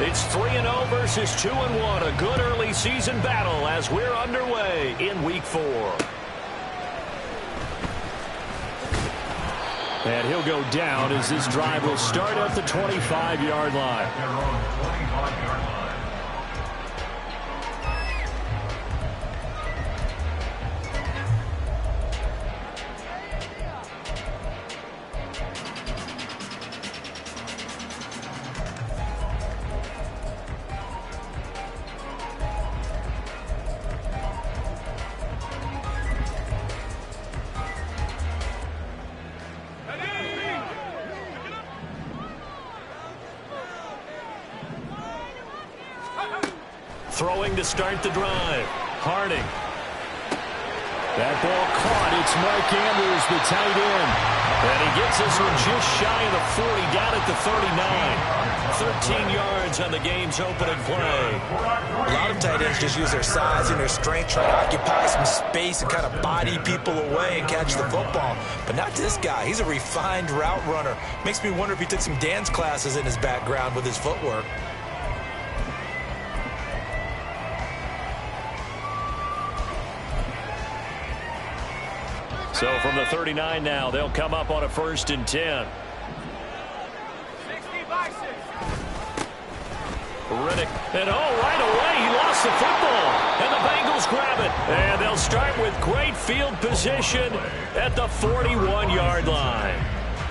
It's 3-0 versus 2-1. A good early season battle as we're underway in Week 4. And he'll go down as this drive will start at the 25-yard line. Throwing to start the drive. Harding. That ball caught. It's Mark Andrews, the tight end. And he gets this one just shy of the 40, down at the 39. 13 yards on the game's opening play. A lot of tight ends just use their size and their strength, try to occupy some space and kind of body people away and catch the football. But not this guy. He's a refined route runner. Makes me wonder if he took some dance classes in his background with his footwork. So from the 39 now, they'll come up on a 1st and 10. 60 by 6. Riddick. And right away, he lost the football. And the Bengals grab it. And they'll start with great field position at the 41-yard line.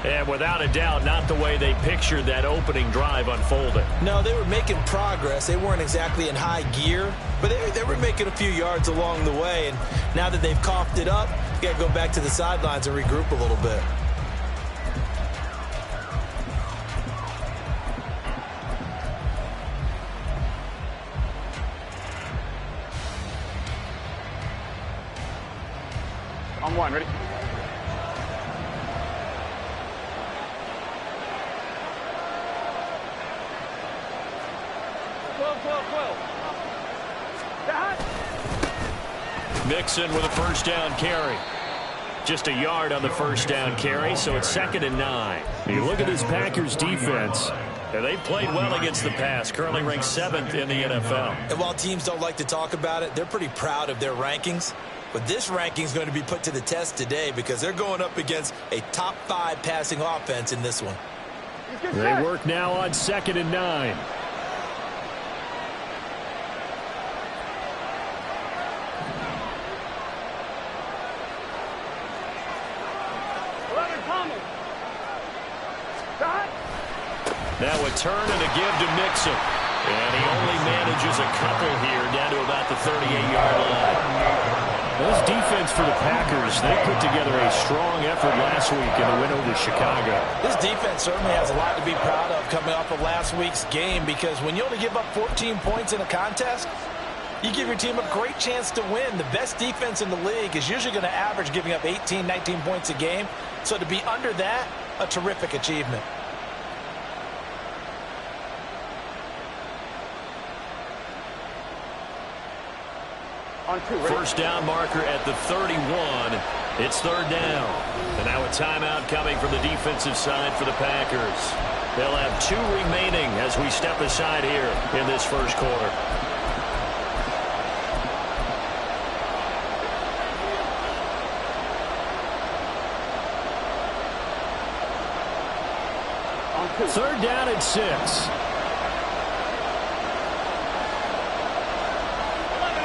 And without a doubt, not the way they pictured that opening drive unfolded. No, they were making progress. They weren't exactly in high gear, but they were making a few yards along the way. And now that they've coughed it up, you got to go back to the sidelines and regroup a little bit. On one, ready? Mixon with a 1st down carry. Just a yard on the 1st down carry, so it's 2nd and 9. You look at this Packers defense, and they've played well against the pass, currently ranked 7th in the NFL. And while teams don't like to talk about it, they're pretty proud of their rankings. But this ranking is going to be put to the test today because they're going up against a top 5 passing offense in this one. They work now on 2nd and 9. Now a turn and a give to Mixon. And he only manages a couple here down to about the 38-yard line. This defense for the Packers, they put together a strong effort last week in the win over Chicago. This defense certainly has a lot to be proud of coming off of last week's game because when you only give up 14 points in a contest, you give your team a great chance to win. The best defense in the league is usually going to average giving up 18, 19 points a game. So to be under that, a terrific achievement. First down marker at the 31. It's 3rd down. And now a timeout coming from the defensive side for the Packers. They'll have 2 remaining as we step aside here in this first quarter. Third down at 6.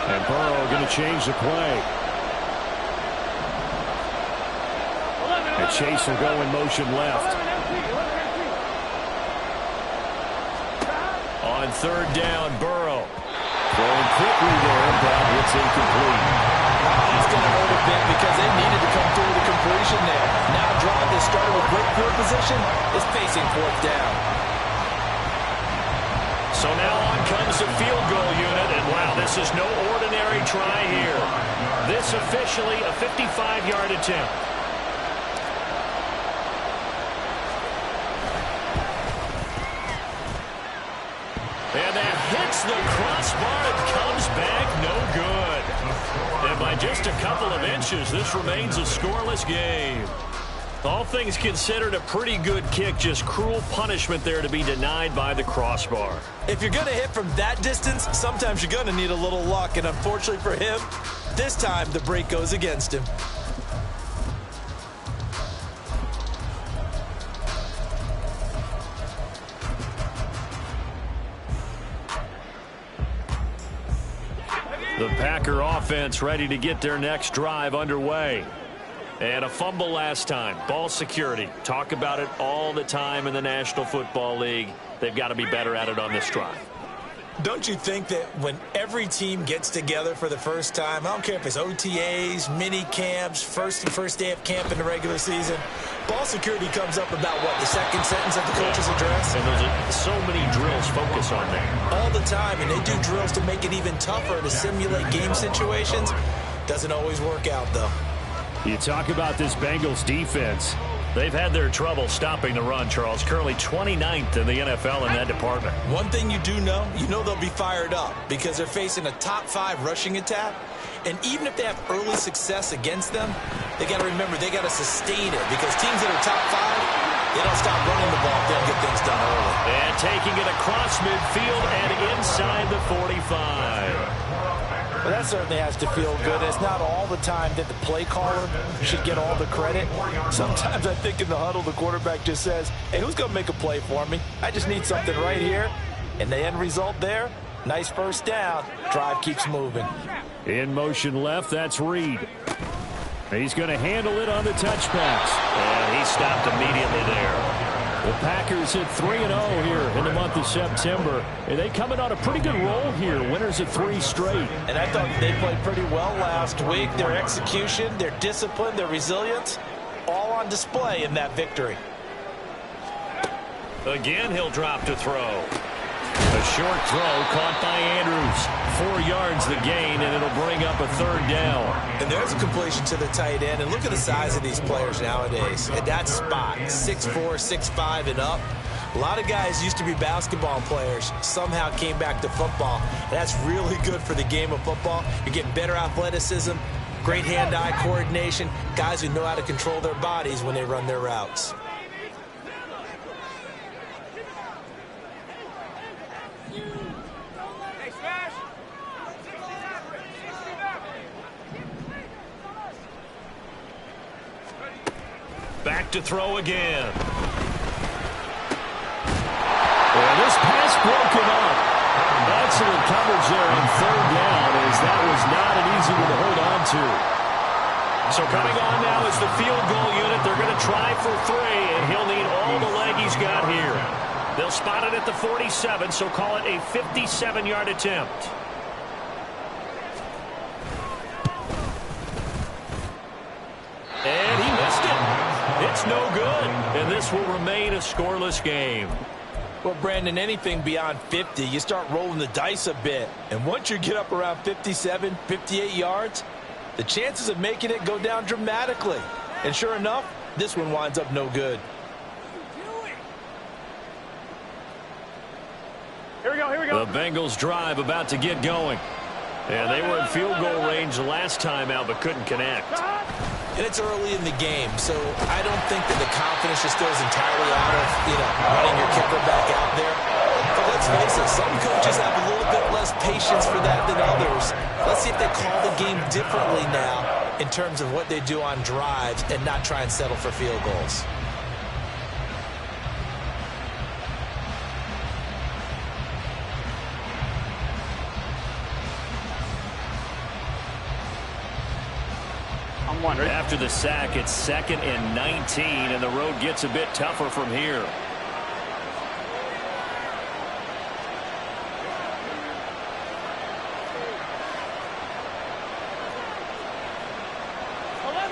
And Burrow going to change the play. And Chase will go in motion left. On 3rd down, Burrow. Throwing quickly there, but it's incomplete. That's going to hurt a bit because they needed to come through the completion there. Now a drive that started with great field position is facing 4th down. So now on comes the field goal unit, and wow, this is no ordinary try here. This officially a 55-yard attempt. And that hits the crossbar and comes back no good. And by just a couple of inches, this remains a scoreless game. All things considered, a pretty good kick. Just cruel punishment there to be denied by the crossbar. If you're going to hit from that distance, sometimes you're going to need a little luck. And unfortunately for him, this time the break goes against him. The Packer offense ready to get their next drive underway. And a fumble last time. Ball security. Talk about it all the time in the National Football League. They've got to be better at it on this drive. Don't you think that when every team gets together for the first time, I don't care if it's OTAs, mini camps, first day of camp in the regular season, ball security comes up about, what, the second sentence of the coach's address? And there's so many drills focus on that. All the time, and they do drills to make it even tougher to simulate game situations. Doesn't always work out, though. You talk about this Bengals defense. They've had their trouble stopping the run, Charles. Currently 29th in the NFL in that department. One thing you do know, they'll be fired up because they're facing a top 5 rushing attack. And even if they have early success against them, they got to remember they got to sustain it because teams that are top 5, they don't stop running the ball if they don't get things done early. And taking it across midfield and inside the 45. Well, that certainly has to feel good. It's not all the time that the play caller should get all the credit. Sometimes I think in the huddle, the quarterback just says, hey, who's going to make a play for me? I just need something right here. And the end result there, nice first down. Drive keeps moving. In motion left, that's Reed. He's going to handle it on the touch pass. And he stopped immediately there. The Packers hit 3-0 here in the month of September. And they coming on a pretty good roll here. Winners of 3 straight. And I thought they played pretty well last week. Their execution, their discipline, their resilience, all on display in that victory. Again, he'll drop to throw. A short throw caught by Andrews. 4 yards the gain, and it'll bring up a 3rd down. And there's a completion to the tight end. And look at the size of these players nowadays. At that spot, 6'4", 6'5", and up. A lot of guys used to be basketball players, somehow came back to football. And that's really good for the game of football. You're getting better athleticism, great hand-eye coordination, guys who know how to control their bodies when they run their routes. Back to throw again. And this pass broken up. Excellent coverage there on 3rd down, as that was not an easy one to hold on to. So coming on now is the field goal unit. They're going to try for 3, and he'll need all the leg he's got here. They'll spot it at the 47, so call it a 57-yard attempt. And he missed it. It's no good, and this will remain a scoreless game. Well, Brandon, anything beyond 50, you start rolling the dice a bit. And once you get up around 57, 58 yards, the chances of making it go down dramatically. And sure enough, this one winds up no good. Here we go. The Bengals drive about to get going. And they were in field goal range last time out, but couldn't connect. And it's early in the game, so I don't think that the confidence just goes entirely out of, running your kicker back out there. But let's face it, some coaches have a little bit less patience for that than others. Let's see if they call the game differently now in terms of what they do on drives and not try and settle for field goals. After the sack, it's 2nd and 19, and the road gets a bit tougher from here.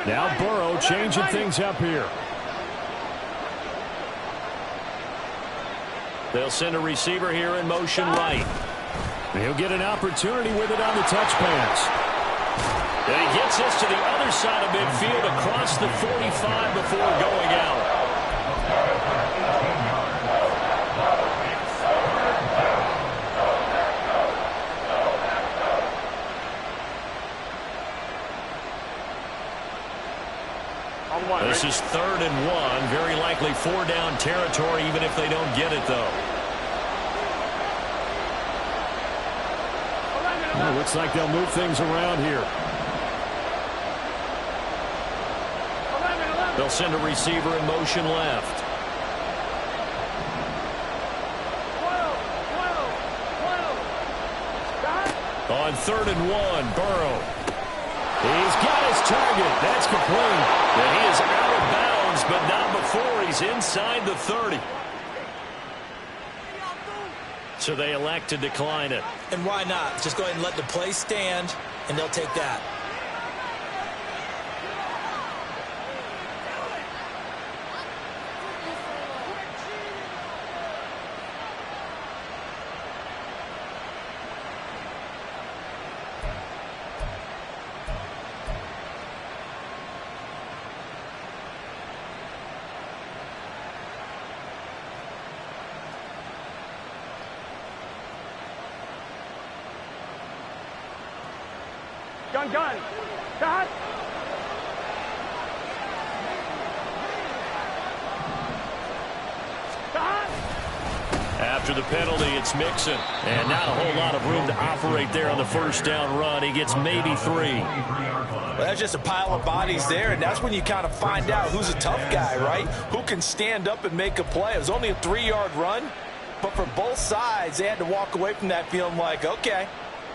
Now Burrow changing things up here. They'll send a receiver here in motion right. He'll get an opportunity with it on the touch pass. And he gets this to the other side of midfield across the 45 before going out. This is 3rd and 1. Very likely 4-down territory, even if they don't get it, though. Well, looks like they'll move things around here. They'll send a receiver in motion left. On 3rd and 1, Burrow. He's got his target. That's complete. And he is out of bounds, but not before he's inside the 30. So they elect to decline it. And why not? Just go ahead and let the play stand, and they'll take that. Gun. Cut. After the penalty, it's Mixon. And not a whole lot of room to operate there on the 1st down run. He gets maybe 3. Well, that's just a pile of bodies there, and that's when you kind of find out who's a tough guy, right? Who can stand up and make a play. It was only a 3-yard run, but for both sides, they had to walk away from that feeling like, okay,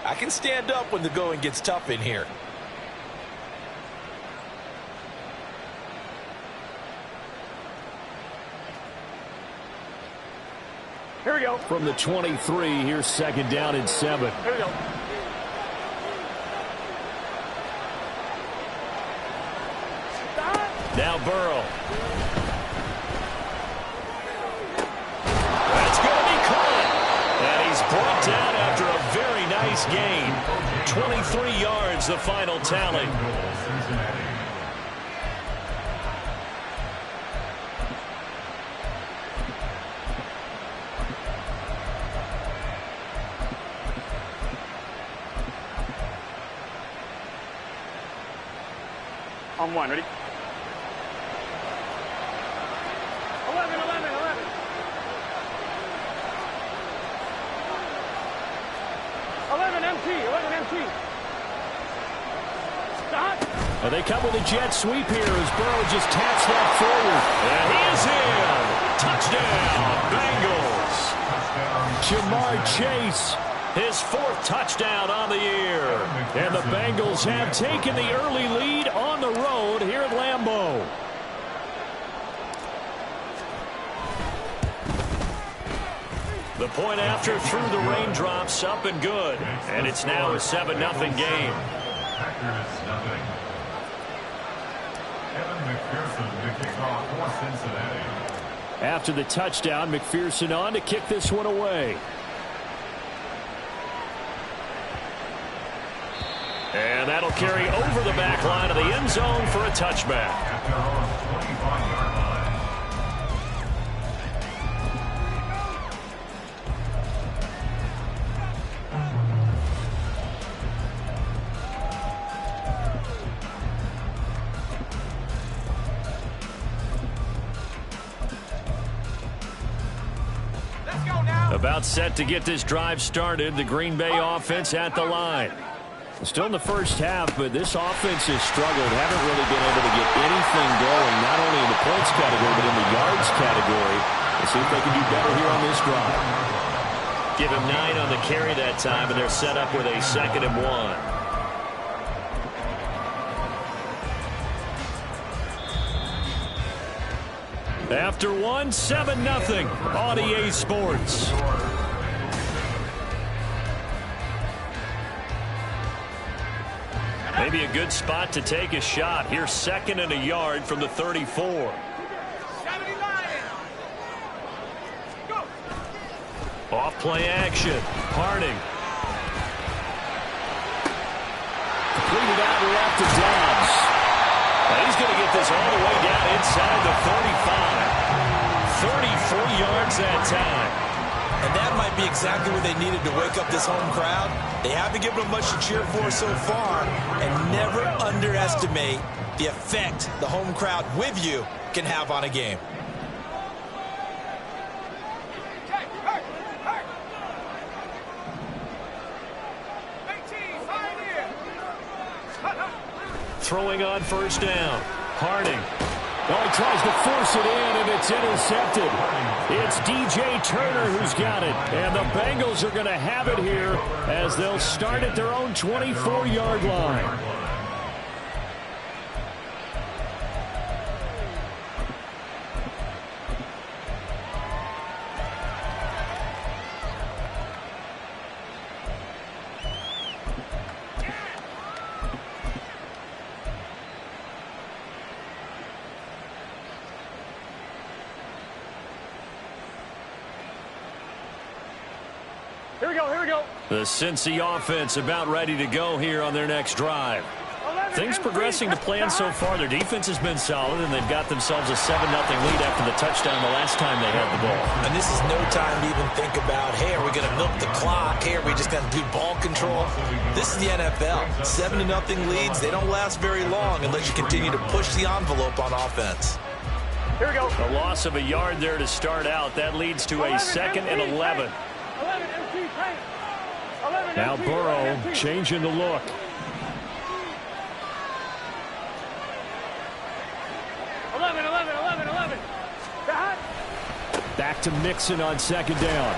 I can stand up when the going gets tough in here. Here we go. From the 23, here's 2nd down and 7. Here we go. Now Burrow. That's going to be caught. And he's brought down after a very nice gain. 23 yards, the final tally. On 1, ready? 11. 11 MT. Stop. And they come with a jet sweep here as Burrow just taps that forward. And he is in. Touchdown, Jamar Bengals. Chase. His 4th touchdown on the year. And the Bengals have taken the early lead on the road here at Lambeau. The point after through the raindrops, up and good. And it's now a 7-0 game. After the touchdown, McPherson on to kick this one away. And that'll carry over the back line of the end zone for a touchback. About set to get this drive started. The Green Bay offense at the line. Still in the first half, but this offense has struggled. Haven't really been able to get anything going, not only in the points category, but in the yards category. Let's see if they can do better here on this drive. Give him 9 on the carry that time, and they're set up with a 2nd and 1. After one, 7-0 on EA Sports. Maybe a good spot to take a shot. Here's 2nd and a yard from the 34. Off play action. Harding. Completed out left to Dobbs. And he's going to get this all the way down inside the 35. 33 yards that time. And that might be exactly what they needed to wake up this home crowd. They haven't given them much to cheer for so far. And never underestimate the effect the home crowd with you can have on a game. Throwing on first down. Harding. Oh, he tries to force it in, and it's intercepted. It's DJ Turner who's got it. And the Bengals are going to have it here as they'll start at their own 24-yard line. Here we go, here we go. The Cincy offense about ready to go here on their next drive. Things progressing to plan so far. Their defense has been solid, and they've got themselves a 7-0 lead after the touchdown the last time they had the ball. And this is no time to even think about, hey, are we going to milk the clock? Hey, are we just going to do ball control? This is the NFL. 7-0 leads, they don't last very long unless you continue to push the envelope on offense. Here we go. A loss of a yard there to start out. That leads to a 2nd and 11. 11 MC Tank. 11 Now MC, Burrow 11 MC. changing the look. 11. Back to Mixon on 2nd down.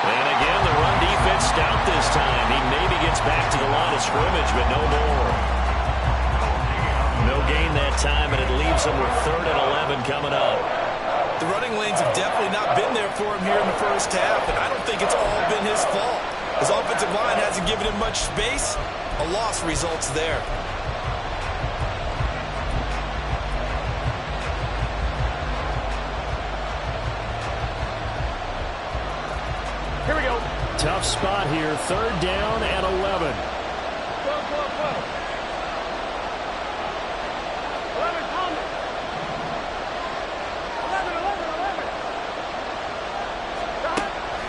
And again, the run defense stout this time. He maybe gets back to the line of scrimmage, but no more. No gain that time, and it leaves him with 3rd and 11 coming up. The running lanes have definitely not been there for him here in the first half, and I don't think it's all been his fault. His offensive line hasn't given him much space. A loss results there. Here we go. Tough spot here. 3rd down and 11. 12. 11 Thomas. 11.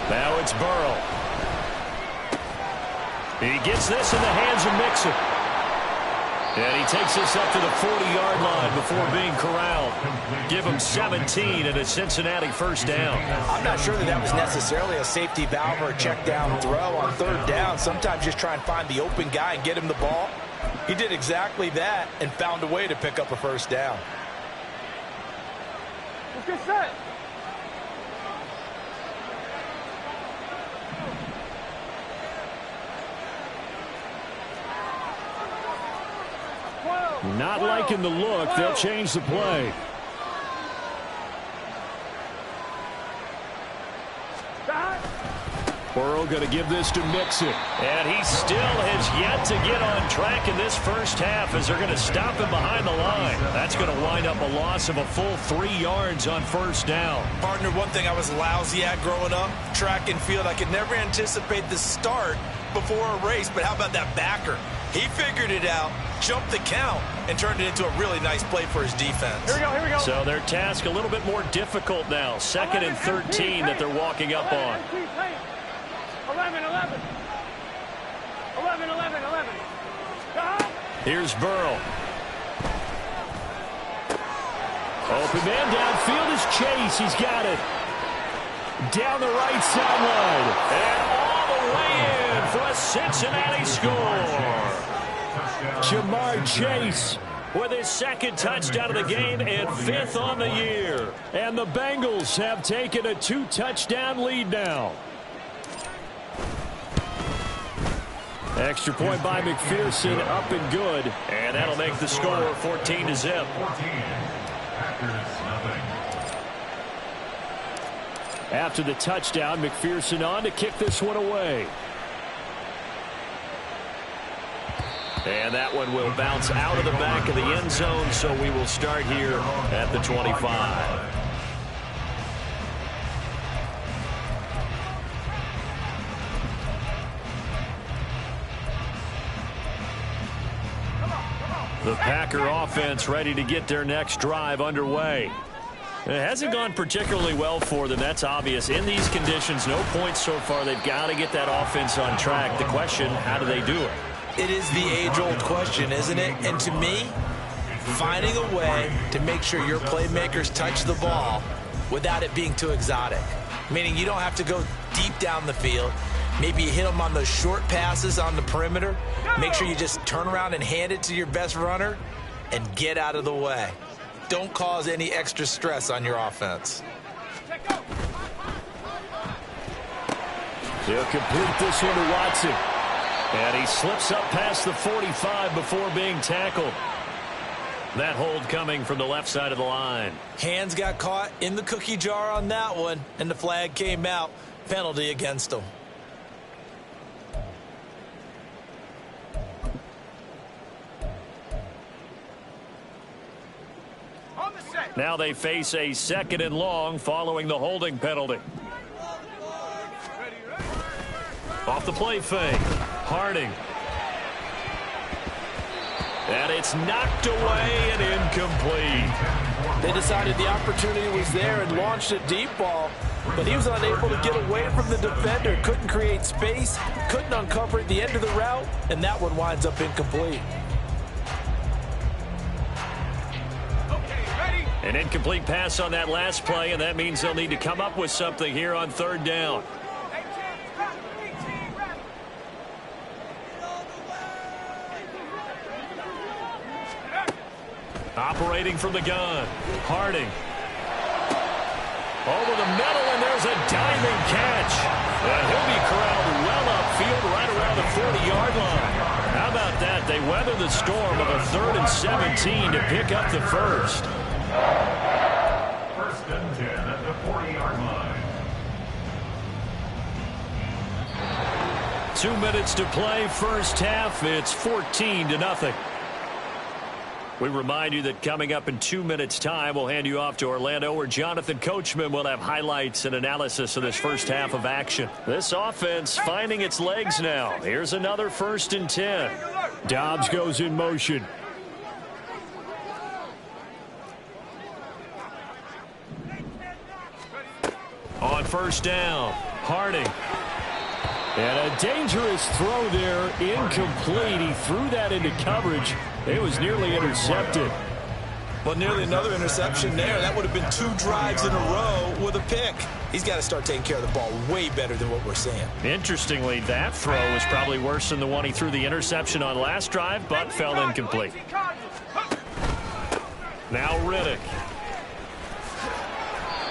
Now it's Burrow. He gets this in the hands of Mixon. And he takes this up to the 40-yard line before being corralled. Give him 17 and a Cincinnati 1st down. I'm not sure that was necessarily a safety valve or a check down throw on 3rd down. Sometimes just try and find the open guy and get him the ball. He did exactly that and found a way to pick up a 1st down. Let's get set. Not liking the look. They'll change the play. Burrow going to give this to Mixon. And he still has yet to get on track in this first half as they're going to stop him behind the line. That's going to wind up a loss of a full 3 yards on 1st down. Partner, one thing I was lousy at growing up, track and field, I could never anticipate the start before a race, but how about that backer? He figured it out, jumped the count, and turned it into a really nice play for his defense. Here we go, here we go. So their task a little bit more difficult now. 2nd and 13 that they're walking up on. 11. Here's Burrow. Open man downfield is Chase. He's got it. Down the right sideline. And all the way in for a Cincinnati score. Jamar Chase with his 2nd touchdown of the game and 5th on the year. And the Bengals have taken a 2-touchdown lead now. Extra point by McPherson, up and good. And that'll make the score 14-0. After the touchdown, McPherson on to kick this one away. And that one will bounce out of the back of the end zone, so we will start here at the 25. The Packer offense ready to get their next drive underway. It hasn't gone particularly well for them. That's obvious. In these conditions, no points so far. They've got to get that offense on track. The question, how do they do it? It is the age-old question, isn't it? And to me, finding a way to make sure your playmakers touch the ball without it being too exotic. Meaning you don't have to go deep down the field. Maybe you hit them on those short passes on the perimeter. Make sure you just turn around and hand it to your best runner and get out of the way. Don't cause any extra stress on your offense. He'll complete this one to Watson. And he slips up past the 45 before being tackled. That hold coming from the left side of the line. Hands got caught in the cookie jar on that one, and the flag came out. Penalty against him. Now they face a 2nd and long following the holding penalty. Off the play fake. Harding. And it's knocked away and incomplete. They decided the opportunity was there and launched a deep ball, but he was unable to get away from the defender. Couldn't create space, couldn't uncover at the end of the route, and that one winds up incomplete. An incomplete pass on that last play, and that means they'll need to come up with something here on 3rd down. Operating from the gun. Harding. Over the middle, and there's a diving catch. And he'll be corralled well upfield right around the 40-yard line. How about that? They weather the storm of a 3rd and 17 to pick up the first. 1st and 10 at the 40-yard line. 2 minutes to play, first half. It's 14-0. We remind you that coming up in 2 minutes' time, we'll hand you off to Orlando, where Jonathan Coachman will have highlights and analysis of this first half of action. This offense finding its legs now. Here's another 1st and 10. Dobbs goes in motion. On 1st down, Harding. And a dangerous throw there, incomplete. He threw that into coverage. It was nearly intercepted. Well, nearly another interception there. That would have been 2 drives in a row with a pick. He's got to start taking care of the ball way better than what we're seeing. Interestingly, that throw was probably worse than the one he threw the interception on last drive, but fell incomplete. Now Riddick.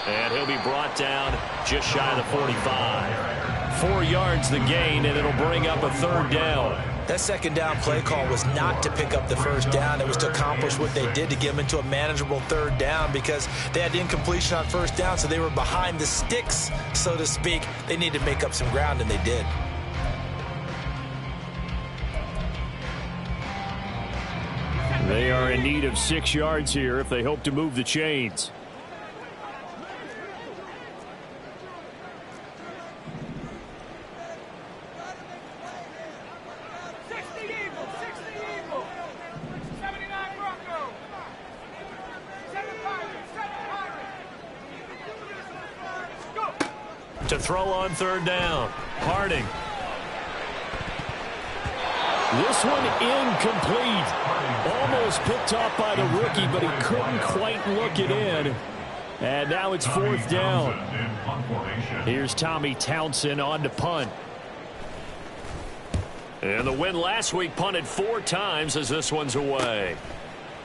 And he'll be brought down just shy of the 45. 4 yards the gain, and it'll bring up a 3rd down. That 2nd down play call was not to pick up the 1st down. It was to accomplish what they did to get them into a manageable 3rd down, because they had incompletion on 1st down, so they were behind the sticks, so to speak. They needed to make up some ground, and they did. They are in need of 6 yards here if they hope to move the chains. To throw on 3rd down. Harding. This one incomplete. Almost picked off by the rookie, but he couldn't quite look it in. And now it's 4th down. Here's Tommy Townsend on to punt. And the win last week punted 4 times as this one's away.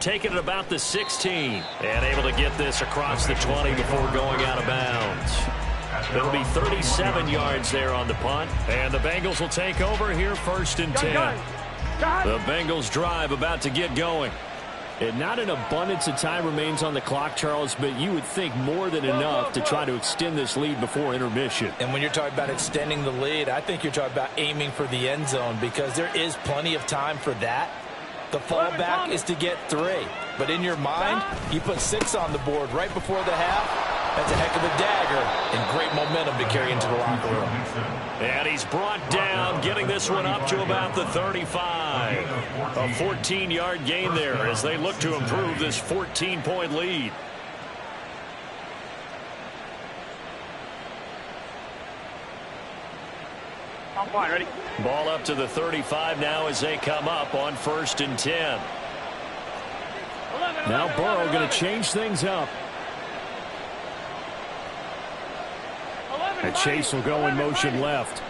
Taking it about the 16. And able to get this across the 20 before going out of bounds. It'll be 37 yards there on the punt. And the Bengals will take over here 1st and 10. The Bengals drive about to get going. And not an abundance of time remains on the clock, Charles, but you would think more than enough to try to extend this lead before intermission. And when you're talking about extending the lead, I think you're talking about aiming for the end zone, because there is plenty of time for that. The fallback is to get 3. But in your mind, you put 6 on the board right before the half. That's a heck of a dagger and great momentum to carry into the locker room. And he's brought down, getting this one up to about the 35. A 14-yard gain there as they look to improve this 14-point lead. Fine, ready? Ball up to the 35 now as they come up on 1st and 10. 11, Now 11, Burrow 11, going to change things up. 11, And Chase will go in motion left.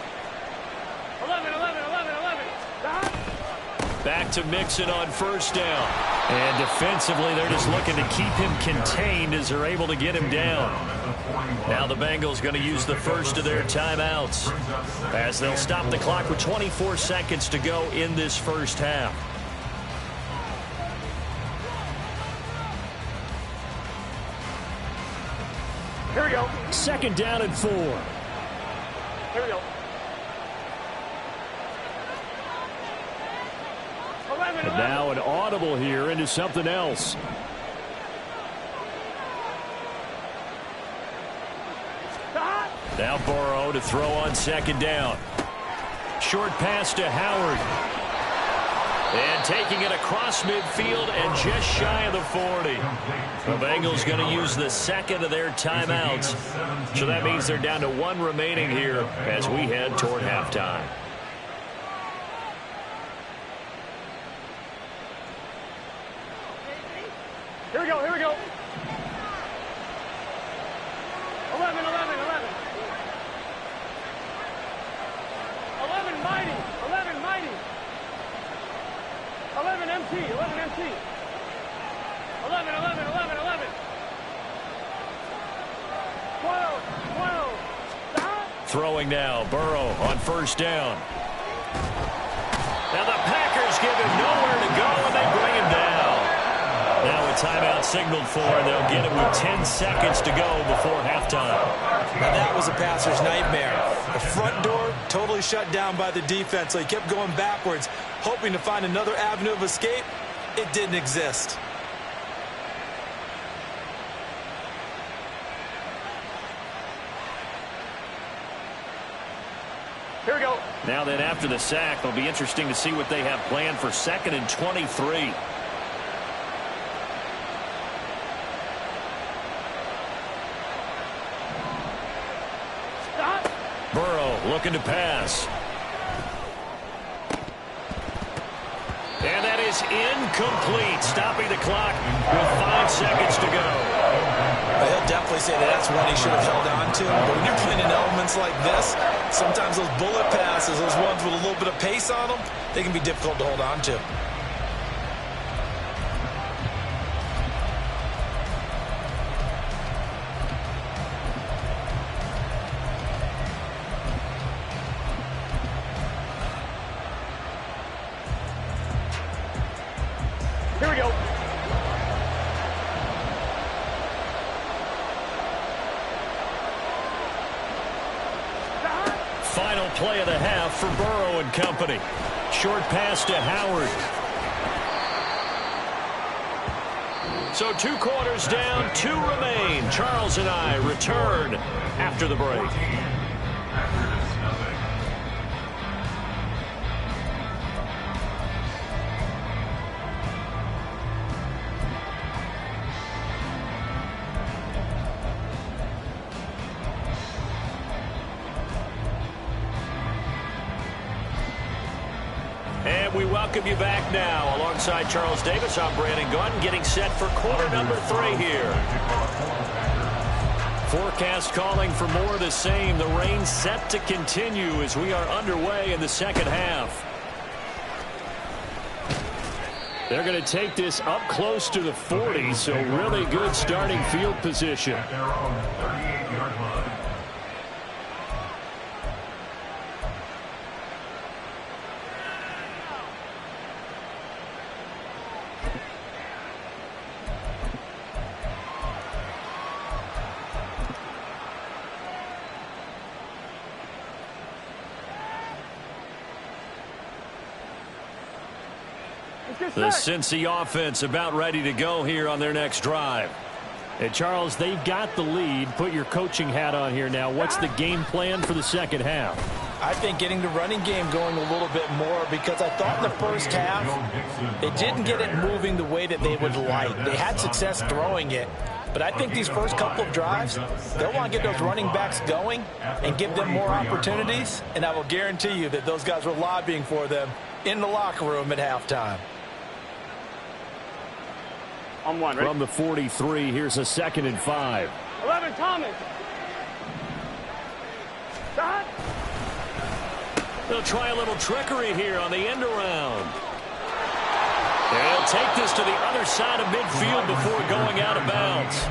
11, 11, 11, 11. Stop. Back to Mixon on 1st down. And defensively, they're just looking to keep him contained as they're able to get him down. Now the Bengals going to use the first of their timeouts as they'll stop the clock with 24 seconds to go in this first half. Here we go. 2nd down and 4. Here we go. 11, And 11. now an audible here into something else. Stop. Now Burrow to throw on 2nd down. Short pass to Howard. And taking it across midfield and just shy of the 40. The Bengals going to use the 2nd of their timeouts. So that means they're down to 1 remaining here as we head toward halftime. Here we go. Here we go. 11, 11, 11. 11 mighty. 11 mighty. 11 MT. 11 MT. 11, 11, 11, 11. 12, 12. Stop. Throwing now, Burrow on 1st down. Now the Packers give him nowhere to go and they bring him down. Now a timeout signaled for, and they'll get it with 10 seconds to go before halftime. Now that was a passer's nightmare. The front door totally shut down by the defense, so he kept going backwards, hoping to find another avenue of escape. It didn't exist. Here we go. Now then, after the sack, it'll be interesting to see what they have planned for 2nd and 23. Stop. Burrow looking to pass. And that is incomplete, stopping the clock with 5 seconds to go. He'll definitely say that that's one he should have held on to. But when you're playing in elements like this, sometimes those bullet passes, those ones with a little bit of pace on them, they can be difficult to hold on to. Here we go. Final play of the half for Burrow and company. Short pass to Howard. So 2 quarters down, 2 remain. Charles and I return after the break. And we welcome you back now. Alongside Charles Davis, I'm Brandon Gaudin, getting set for quarter number 3 here. Forecast calling for more of the same. The rain set to continue as we are underway in the second half. They're going to take this up close to the 40, so really good starting field position. At their own 38-yard line. The Cincy offense about ready to go here on their next drive. And Charles, they've got the lead. Put your coaching hat on here now. What's the game plan for the second half? I think getting the running game going a little bit more, because I thought in the first half they didn't get it moving the way that they would like. They had success throwing it, But I think these first couple of drives, they'll want to get those running backs going and give them more opportunities. And I will guarantee you that those guys were lobbying for them in the locker room at halftime. On one, ready? From the 43, here's a 2nd and 5. 11, Thomas. Stop. They'll try a little trickery here on the end around. They'll take this to the other side of midfield before going out of bounds.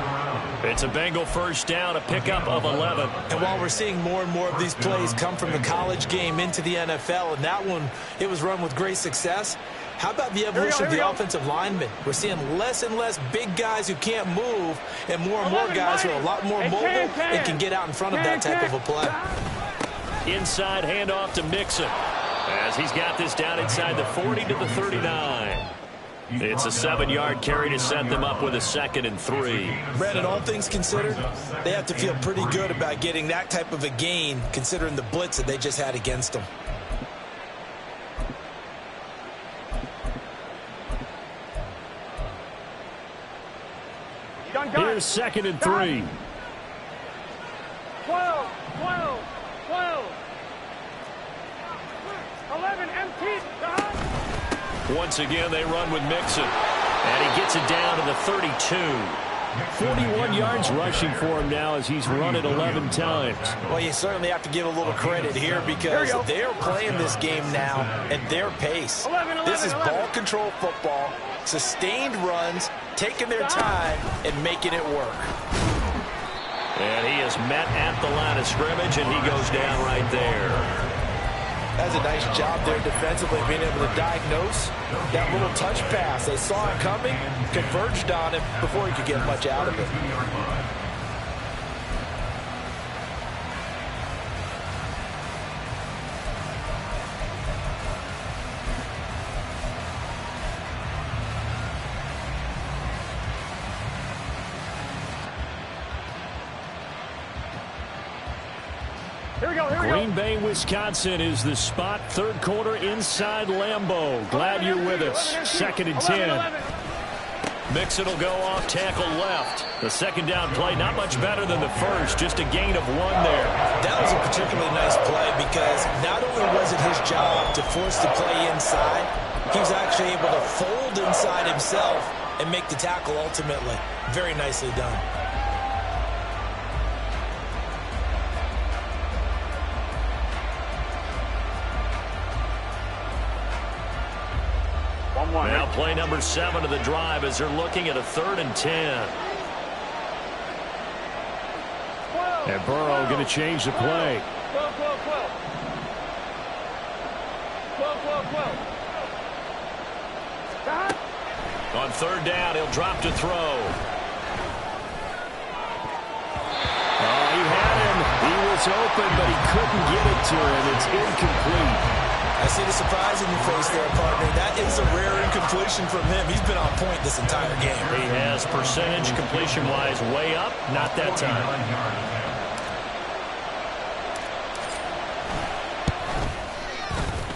It's a Bengal first down, a pickup of 11. And while we're seeing more and more of these plays come from the college game into the NFL, and that one, it was run with great success, how about the evolution of the offensive linemen? We're seeing less and less big guys who can't move and more guys who are a lot more mobile and can get out in front of that type of a play. Inside handoff to Mixon as he's got this down inside the 40 to the 39. It's a 7-yard carry to set them up with a 2nd and 3. Brandon, all things considered, they have to feel pretty good about getting that type of a gain considering the blitz that they just had against them. Here's 2nd and 3. 12, 12, 12. 11, empty. Once again, they run with Mixon. And he gets it down to the 32. 41 yards rushing for him now as he's run it 11 times. Well, you certainly have to give a little credit here because they're playing this game now at their pace. 11, this is 11. ball control football, sustained runs, taking their time and making it work. And he is met at the line of scrimmage, and he goes down right there. That's a nice job there defensively, being able to diagnose that little touch pass. They saw it coming, converged on it before he could get much out of it. Here we go. Green Bay, Wisconsin is the spot. 3rd quarter inside Lambeau. Glad you're with us. 2nd and 10. Mixon will go off tackle left. The 2nd down play, not much better than the first. Just a gain of 1 there. That was a particularly nice play because not only was it his job to force the play inside, he was actually able to fold inside himself and make the tackle ultimately. Very nicely done. Now play number 7 of the drive as they're looking at a 3rd and 10. And Burrow going to change the play. 12, 12, 12. 12, 12, 12. On 3rd down, he'll drop to throw. Oh, he had him. He was open, but he couldn't get it to him. It's incomplete. I see the surprise in your face there, partner. That is a rare incompletion from him. He's been on point this entire game. He has percentage completion-wise way up. Not that time.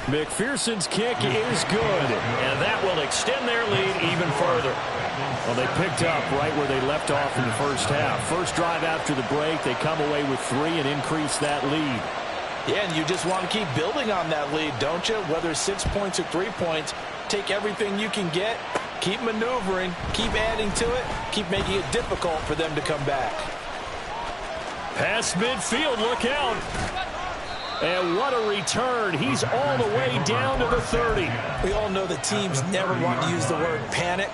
McPherson's kick is good. And that will extend their lead even further. Well, they picked up right where they left off in the first half. First drive after the break, they come away with 3 and increase that lead. Yeah, and you just want to keep building on that lead, don't you? Whether it's 6 points or 3 points, take everything you can get, keep maneuvering, keep adding to it, keep making it difficult for them to come back. Past midfield, look out. And what a return. He's all the way down to the 30. We all know that teams never want to use the word panic.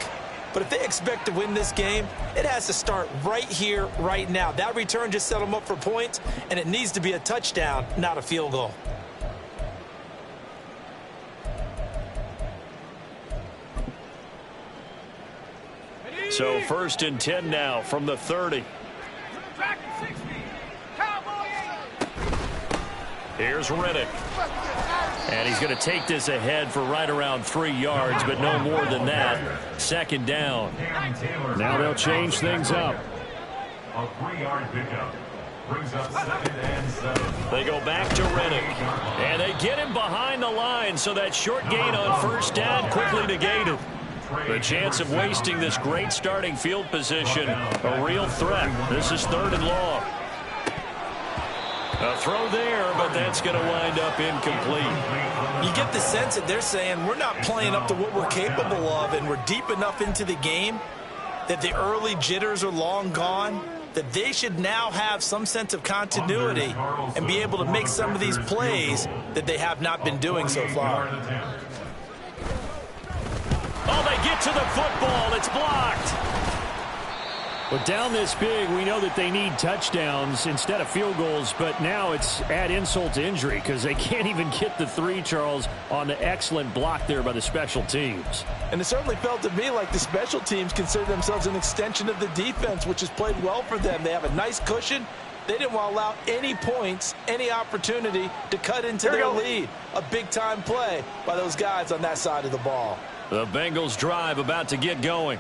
But if they expect to win this game, it has to start right here, right now. That return just set them up for points, and it needs to be a touchdown, not a field goal. So 1st and 10 now from the 30. Here's Riddick. And he's going to take this ahead for right around 3 yards, but no more than that. 2nd down. Now they'll change things up. A 3-yard pickup brings up 2nd and 7. They go back to Riddick. And they get him behind the line, so that short gain on 1st down quickly negated. The chance of wasting this great starting field position, a real threat. This is 3rd and long. A throw there, but that's going to wind up incomplete. You get the sense that they're saying we're not playing up to what we're capable of, and we're deep enough into the game that the early jitters are long gone, that they should now have some sense of continuity and be able to make some of these plays that they have not been doing so far. Oh, they get to the football. It's blocked. But down this big, we know that they need touchdowns instead of field goals, but now it's add insult to injury because they can't even get the 3, Charles, on the excellent block there by the special teams. And it certainly felt to me like the special teams consider themselves an extension of the defense, which has played well for them. They have a nice cushion. They didn't want to allow any points, any opportunity to cut into their lead. A big-time play by those guys on that side of the ball. The Bengals drive about to get going.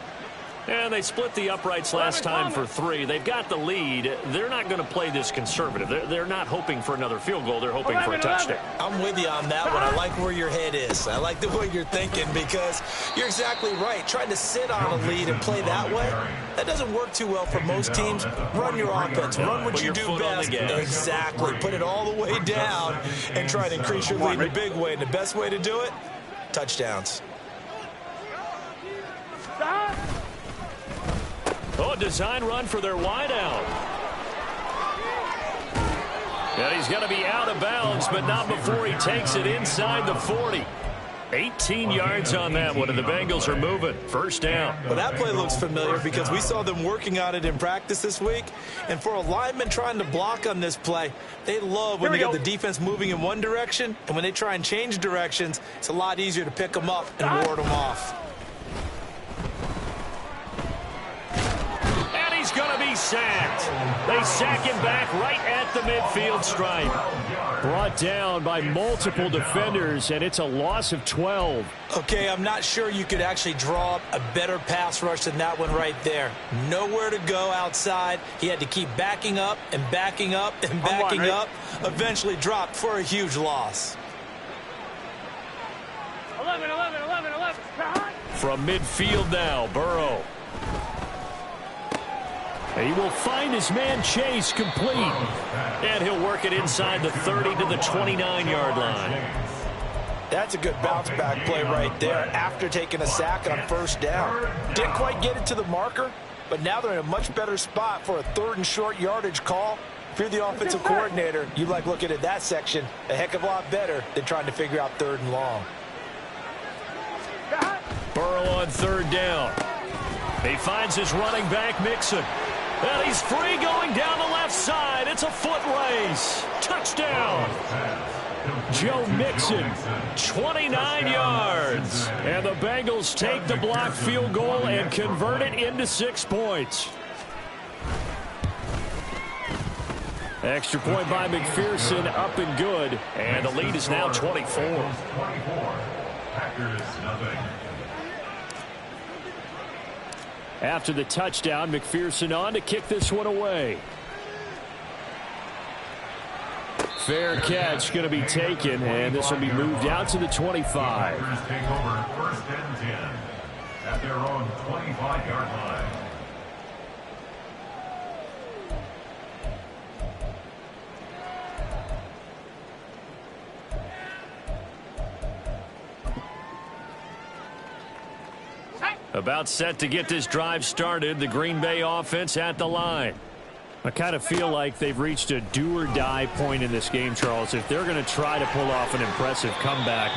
And they split the uprights last time for 3. They've got the lead. They're not going to play this conservative. They're not hoping for another field goal. They're hoping for a touchdown. I'm with you on that one. I like where your head is. I like the way you're thinking because you're exactly right. Trying to sit on a lead and play that way, that doesn't work too well for most teams. Run your offense. Run what you do best. Exactly. Put it all the way down and try to increase your lead in a big way. And the best way to do it, touchdowns. Oh, design run for their wideout. And he's going to be out of bounds, but not before he takes it inside the 40. 18 yards on that one, and the Bengals are moving. 1st down. Well, that play looks familiar because we saw them working on it in practice this week. And for a lineman trying to block on this play, they love when they get the defense moving in one direction. And when they try and change directions, it's a lot easier to pick them up and ward them off. Going to be sacked. They sack him back right at the midfield stripe. Brought down by multiple defenders, and it's a loss of 12. Okay, I'm not sure you could actually draw up a better pass rush than that one right there. Nowhere to go outside. He had to keep backing up and backing up and backing up. Eventually dropped for a huge loss. 11. From midfield now, Burrow. He will find his man Chase complete. And he'll work it inside the 30 to the 29-yard line. That's a good bounce-back play right there after taking a sack on 1st down. Didn't quite get it to the marker, but now they're in a much better spot for a 3rd and short yardage call. If you're the offensive coordinator, you like looking at that section a heck of a lot better than trying to figure out 3rd and long. Burrow on 3rd down. He finds his running back, Mixon. And he's free going down the left side. It's a foot race. Touchdown. Joe Mixon. 29 yards. And the Bengals take the blocked field goal and convert it into 6 points. Extra point by McPherson, up and good. And the lead is now 24. Packers nothing. After the touchdown, McPherson on to kick this one away. Fair catch going to be taken, and this will be moved out to the 25. Packers take over 1st and 10 at their own 25-yard line. About set to get this drive started. The Green Bay offense at the line. I kind of feel like they've reached a do-or-die point in this game, Charles. If they're going to try to pull off an impressive comeback,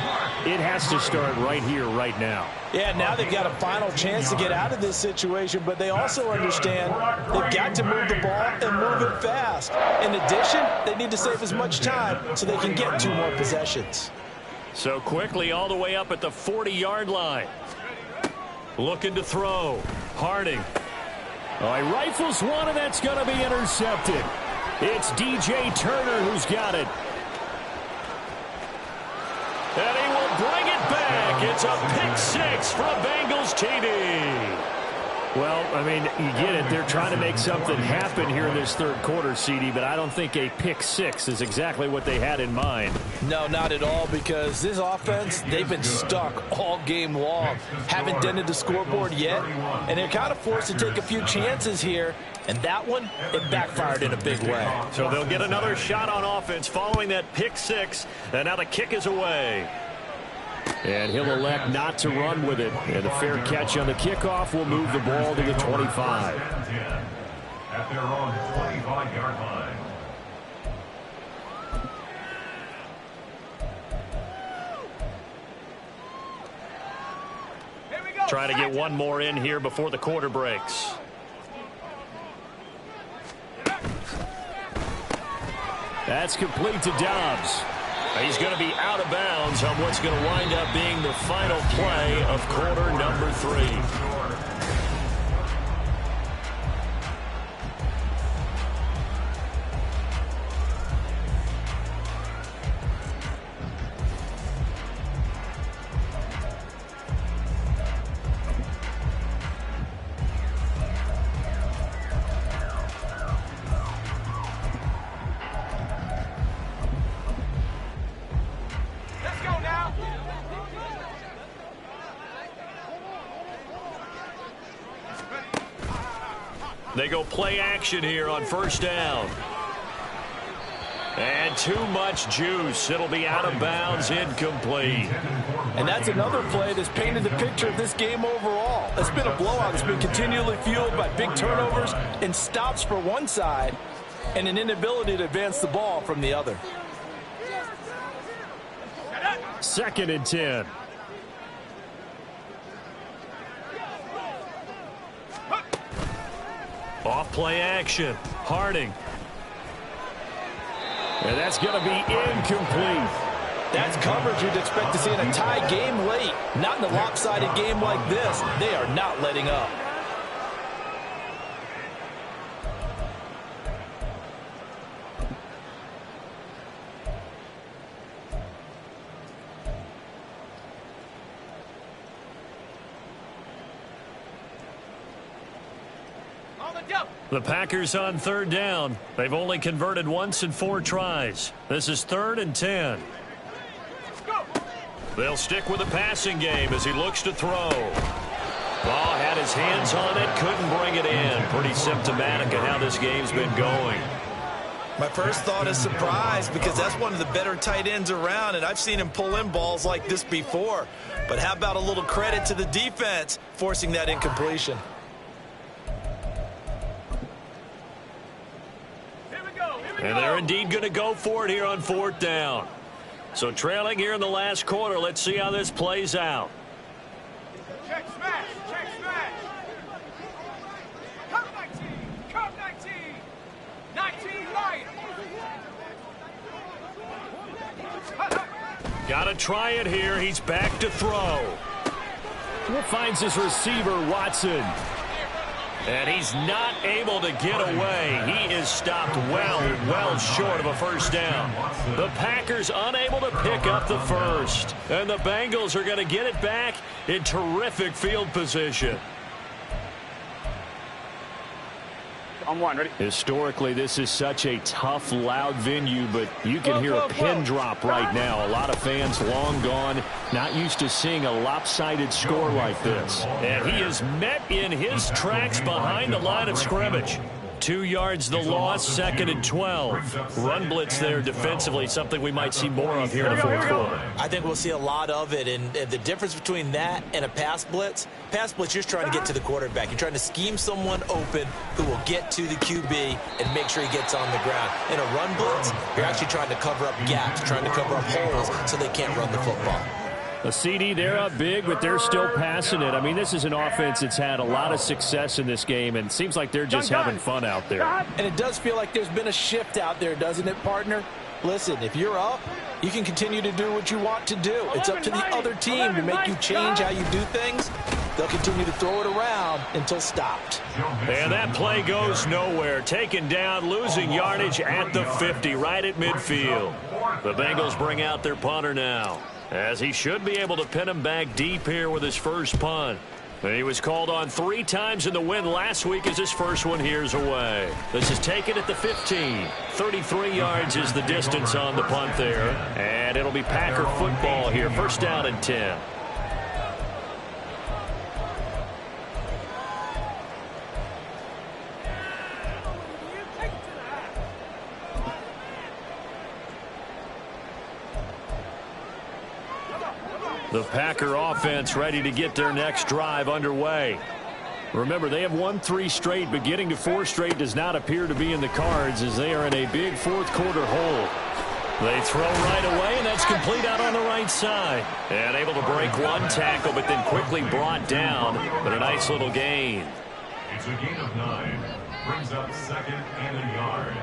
it has to start right here, right now. Yeah, now they've got a final chance to get out of this situation, but they also understand they've got to move the ball and move it fast. In addition, they need to save as much time so they can get 2 more possessions. So quickly all the way up at the 40-yard line. Looking to throw. Harding. Oh, he rifles one, and that's going to be intercepted. It's DJ Turner who's got it. And he will bring it back. It's a pick 6 for a Bengals TD. Well, I mean, you get it. They're trying to make something happen here in this third quarter, CD, but I don't think a pick six is exactly what they had in mind. No, not at all, because this offense, they've been stuck all game long. Haven't dented the scoreboard yet, and they're kind of forced to take a few chances here, and that one, it backfired in a big way. So they'll get another shot on offense following that pick six, and now the kick is away. And he'll elect not to run with it. And a fair catch on the kickoff will move the ball to the 25. At their own 25-yard line. Try to get one more in here before the quarter breaks. That's complete to Dobbs. He's going to be out of bounds on what's going to wind up being the final play of quarter number 3. They go play action here on first down. And too much juice. It'll be out of bounds, incomplete. And that's another play that's painted the picture of this game overall. It's been a blowout. It's been continually fueled by big turnovers and stops for one side and an inability to advance the ball from the other. 2nd and 10. Off play action. Harding. And that's going to be incomplete. That's coverage you'd expect to see in a tie game late. Not in a lopsided game like this. They are not letting up. The Packers on 3rd down. They've only converted once in 4 tries. This is 3rd and 10. They'll stick with the passing game as he looks to throw. Ball had his hands on it, couldn't bring it in. Pretty symptomatic of how this game's been going. My first thought is surprise, because that's one of the better tight ends around, and I've seen him pull in balls like this before. But how about a little credit to the defense forcing that incompletion? And they're indeed going to go for it here on 4th down. So trailing here in the last quarter. Let's see how this plays out. Check smash, check smash. Curve 19, curve 19. 19 light. Got to try it here. He's back to throw. Finds his receiver, Watson. And he's not able to get away. He is stopped well short of a first down. The Packers unable to pick up the first. And the Bengals are going to get it back in terrific field position. On 1, ready? Historically, this is such a tough, loud venue, but you can hear a pin drop right now. A lot of fans long gone, not used to seeing a lopsided score like this. And he is met in his tracks behind the line of scrimmage. 2 yards the loss, 2nd and 12. Run blitz there defensively, something we might see more of here in the 4th quarter. I think we'll see a lot of it, and the difference between that and a pass blitz, you're just trying to get to the quarterback. You're trying to scheme someone open who will get to the QB and make sure he gets on the ground. In a run blitz, you're actually trying to cover up gaps, trying to cover up holes so they can't run the football. A CD, they're up big, but they're still passing it. I mean, this is an offense that's had a lot of success in this game, and it seems like they're just having fun out there. And it does feel like there's been a shift out there, doesn't it, partner? Listen, if you're up, you can continue to do what you want to do. It's up to the other team to make you change how you do things. They'll continue to throw it around until stopped. And that play goes nowhere. Taken down, losing yardage at the 50, right at midfield. The Bengals bring out their punter now, as he should be able to pin him back deep here with his first punt. He was called on 3 times in the win last week as his first one here's away. This is taken at the 15. 33 yards is the distance on the punt there. And it'll be Packer football here. First down and 10. The Packer offense ready to get their next drive underway. Remember, they have won 3 straight, but getting to 4 straight does not appear to be in the cards as they are in a big fourth quarter hole. They throw right away, and that's complete out on the right side. And able to break 1 tackle, but then quickly brought down. But a nice little gain. It's a gain of 9. Brings up 2nd and a yard.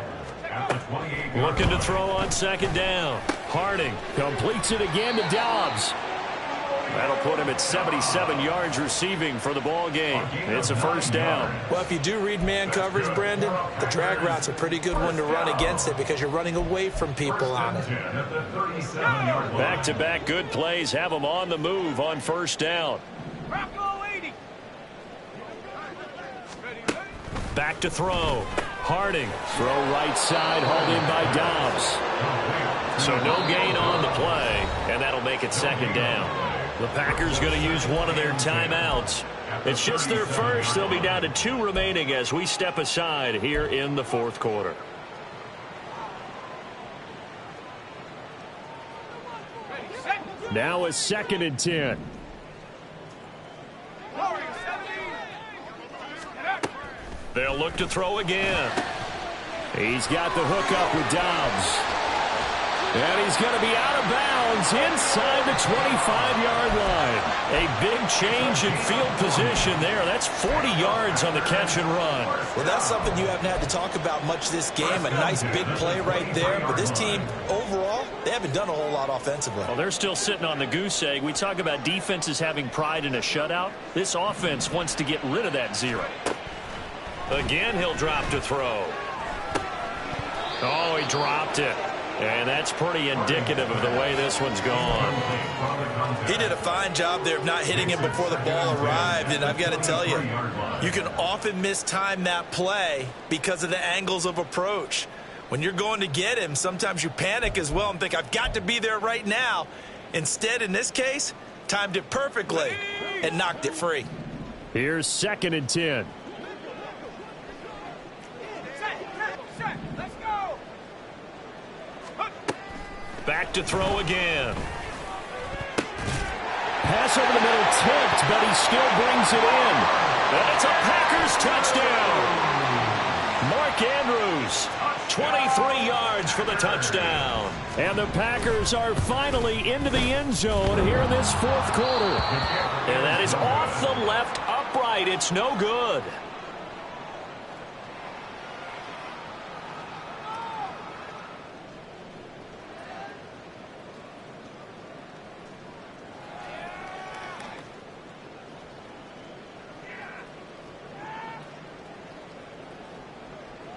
At the 28-yard Looking to throw on 2nd down. Harding completes it again to Dobbs. That'll put him at 77 yards receiving for the ball game. It's a first down. Well, if you do read man coverage, Brandon, the drag route's a pretty good one to run against it because you're running away from people on it. Back-to-back good plays have them on the move on first down. Back to throw. Harding. Throw right side, hauled in by Dobbs. So no gain on the play, and that'll make it 2nd down. The Packers going to use one of their timeouts. It's just their first. They'll be down to 2 remaining as we step aside here in the fourth quarter. Now a 2nd and 10. They'll look to throw again. He's got the hook up with Dobbs. And he's going to be out of bounds inside the 25-yard line. A big change in field position there. That's 40 yards on the catch and run. Well, that's something you haven't had to talk about much this game. A nice big play right there. But this team, overall, they haven't done a whole lot offensively. Well, they're still sitting on the goose egg. We talk about defenses having pride in a shutout. This offense wants to get rid of that 0. Again, he'll drop to throw. Oh, he dropped it. And that's pretty indicative of the way this one's gone. He did a fine job there of not hitting him before the ball arrived. And I've got to tell you, you can often mistime that play because of the angles of approach. When you're going to get him, sometimes you panic as well and think, I've got to be there right now. Instead, in this case, timed it perfectly and knocked it free. Here's 2nd and 10. Back to throw again. Pass over the middle tipped, but he still brings it in. And it's a Packers touchdown. Mark Andrews, 23 yards for the touchdown. And the Packers are finally into the end zone here in this fourth quarter. And that is off the left upright. It's no good.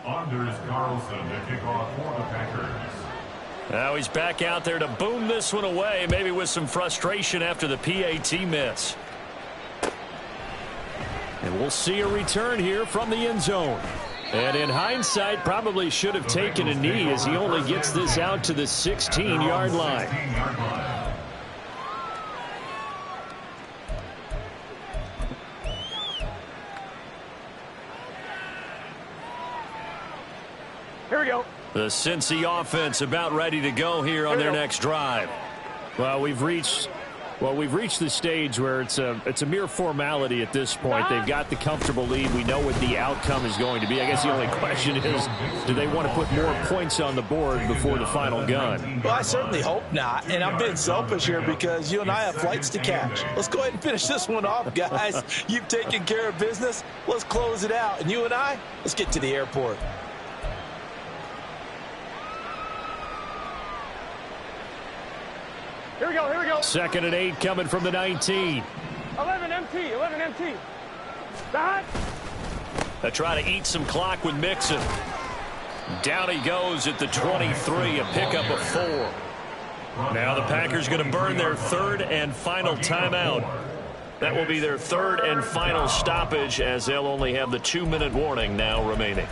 Anders Carlson to kick off for the Packers. Now he's back out there to boom this one away, maybe with some frustration after the PAT miss. And we'll see a return here from the end zone. And in hindsight, probably should have taken a knee as he only gets this out to the 16-yard line. Here we go. The Cincy offense about ready to go here on their next drive. Well, we've reached the stage where it's a mere formality at this point. They've got the comfortable lead. We know what the outcome is going to be. I guess the only question is, do they want to put more points on the board before the final gun? Well, I certainly hope not. And I'm being selfish here because you and I have flights to catch. Let's go ahead and finish this one off, guys. You've taken care of business. Let's close it out. And you and I, let's get to the airport. Here we go, here we go. 2nd and 8 coming from the 19. 11 MT. Dot. They try to eat some clock with Mixon. Down he goes at the 23, a pickup of 4. Now the Packers going to burn their 3rd and final timeout. That will be their third and final stoppage, as they'll only have the 2-minute warning now remaining.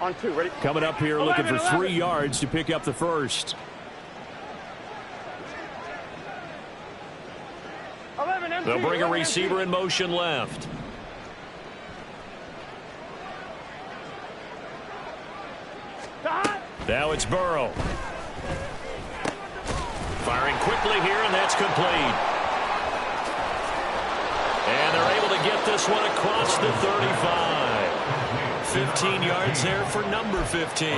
On 2, ready? Coming up here looking for 3 yards to pick up the first. 11, They'll bring a receiver in motion left. Now it's Burrow. Firing quickly here, and that's complete. And they're able to get this one across the 35. 15 yards there for number 15.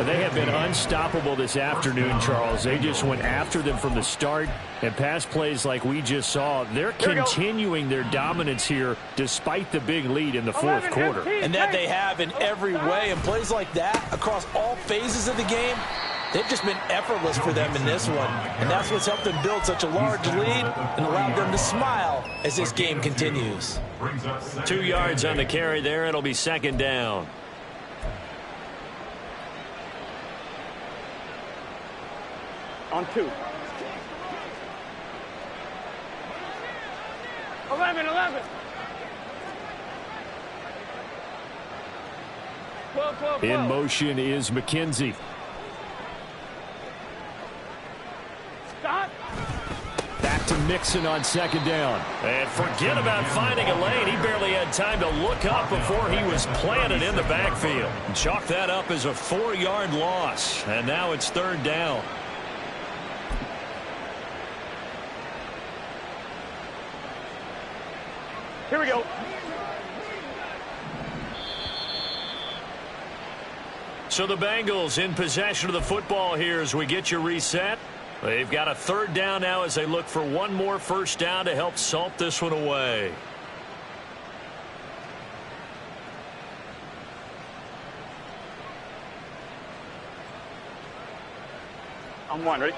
They have been unstoppable this afternoon, Charles. They just went after them from the start, and pass plays like we just saw. They're continuing their dominance here despite the big lead in the fourth quarter. And that they have in every way. And plays like that across all phases of the game, they've just been effortless for them in this one. And that's what's helped them build such a large lead and allowed them to smile as this game continues. 2 yards on the carry there. It'll be second down. On 2. 11. 12. In motion is McKenzie. Stop. Back to Mixon on second down. And forget about finding a lane. He barely had time to look up before he was planted in the backfield. Chalk that up as a 4-yard loss. And now it's third down. Here we go. So the Bengals in possession of the football here as we get you reset. They've got a third down now as they look for one more first down to help salt this one away. On 1, ready?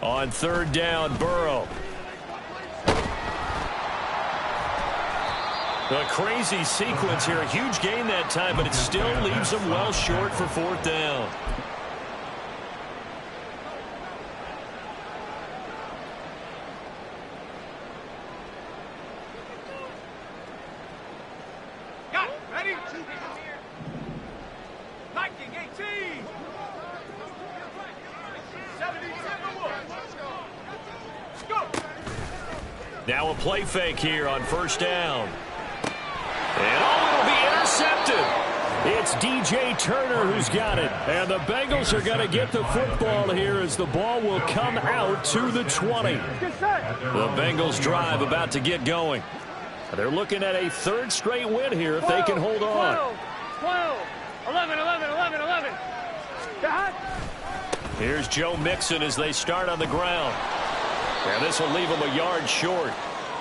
On third down, Burrow. A crazy sequence here. A huge gain that time, but it still leaves them well short for fourth down. Got it. Ready? 19, 18. 77. Go. Now a play fake here on first down. And it'll be intercepted. It's DJ Turner who's got it. And the Bengals are going to get the football here as the ball will come out to the 20. The Bengals drive about to get going. They're looking at a third straight win here if they can hold on. 12. 11. Here's Joe Mixon as they start on the ground. And this will leave them a yard short.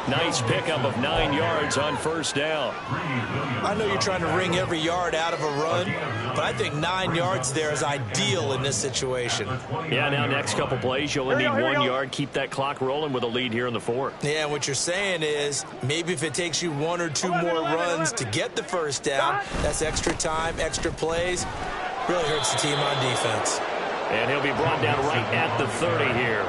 Nice pickup of 9 yards on first down. I know you're trying to wring every yard out of a run, but I think 9 yards there is ideal in this situation. Yeah, now next couple plays, you'll only need 1 yard. Keep that clock rolling with a lead here in the fourth. Yeah, and what you're saying is maybe if it takes you 1 or 2 more runs to get the first down, that's extra time, extra plays. Really hurts the team on defense. And he'll be brought down right at the 30 here.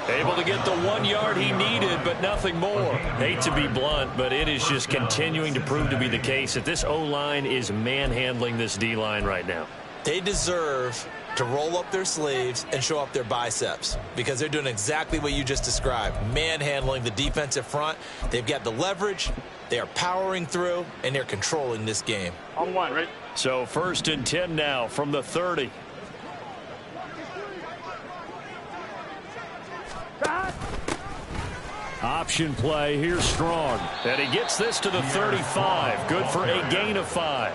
Able to get the 1 yard he needed, but nothing more. Hate to be blunt, but it is just continuing to prove to be the case that this O-line is manhandling this D-line right now. They deserve to roll up their sleeves and show up their biceps because they're doing exactly what you just described, manhandling the defensive front. They've got the leverage, they are powering through, and they're controlling this game. On 1, ready? So first and 10 now from the 30. Option play. Here's Strong. And he gets this to the 35. Good for a gain of 5.